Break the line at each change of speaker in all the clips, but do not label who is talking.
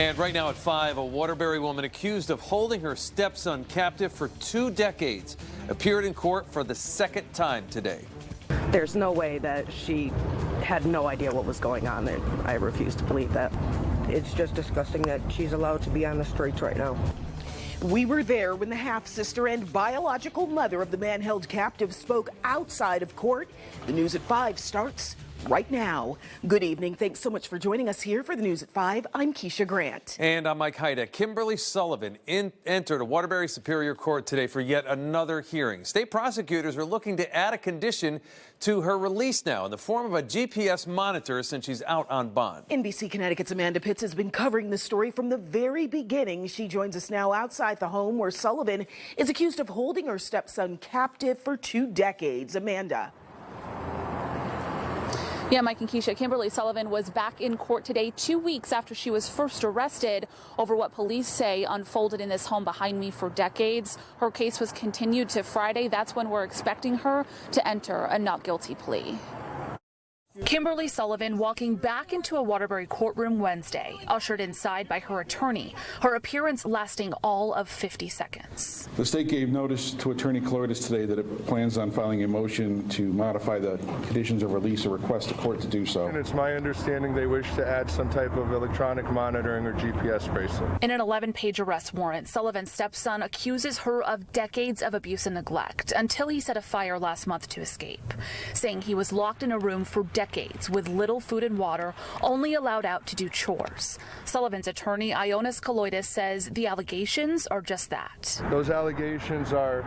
And right now at 5, a Waterbury woman accused of holding her stepson captive for 2 decades appeared in court for the second time today.
There's no way that she had no idea what was going on, and I refuse to believe that. It's just disgusting that she's allowed to be on the streets right now.
We were there when the half-sister and biological mother of the man held captive spoke outside of court. The News at 5 starts right now. Good evening. Thanks so much for joining us here for the News at 5. I'm Keisha Grant.
And I'm Mike Haida. Kimberly Sullivan entered a Waterbury Superior Court today for yet another hearing. State prosecutors are looking to add a condition to her release now in the form of a GPS monitor since she's out on bond.
NBC Connecticut's Amanda Pitts has been covering the story from the very beginning. She joins us now outside the home where Sullivan is accused of holding her stepson captive for 2 decades. Amanda.
Yeah, Mike and Keisha, Kimberly Sullivan was back in court today 2 weeks after she was first arrested over what police say unfolded in this home behind me for decades. Her case was continued to Friday. That's when we're expecting her to enter a not guilty plea. Kimberly Sullivan walking back into a Waterbury courtroom Wednesday, ushered inside by her attorney, her appearance lasting all of 50 seconds.
The state gave notice to Attorney Cloris today that it plans on filing a motion to modify the conditions of release or request the court to do so.
And it's my understanding they wish to add some type of electronic monitoring or GPS bracelet.
In an 11-page arrest warrant, Sullivan's stepson accuses her of decades of abuse and neglect until he set a fire last month to escape, saying he was locked in a room for decades with little food and water, only allowed out to do chores. Sullivan's attorney, Ionis Kaloidis, says the allegations are just that.
Those allegations are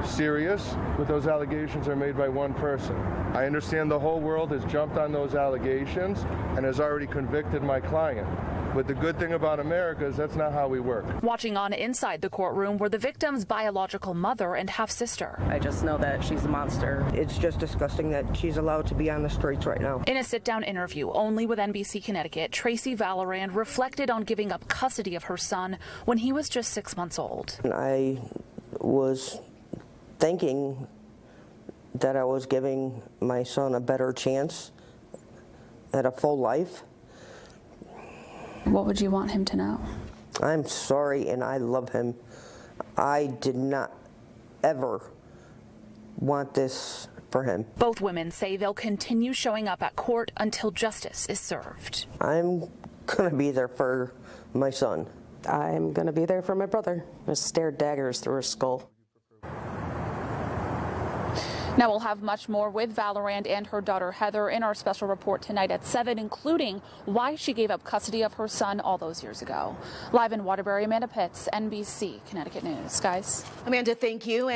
serious, but those allegations are made by one person. I understand the whole world has jumped on those allegations and has already convicted my client. But the good thing about America is that's not how we work.
Watching on inside the courtroom were the victim's biological mother and half-sister.
I just know that she's a monster. It's just disgusting that she's allowed to be on the streets right now.
In a sit-down interview only with NBC Connecticut, Tracy Valorand reflected on giving up custody of her son when he was just 6 months old.
I was thinking that I was giving my son a better chance at a full life.
What would you want him to know?
I'm sorry and I love him. I did not ever want this for him.
Both women say they'll continue showing up at court until justice is served.
I'm going to be there for my son.
I'm going to be there for my brother. I stared daggers through his skull.
Now we'll have much more with Valorand and her daughter Heather in our special report tonight at 7, including why she gave up custody of her son all those years ago. Live in Waterbury, Amanda Pitts, NBC Connecticut News. Guys.
Amanda, thank you.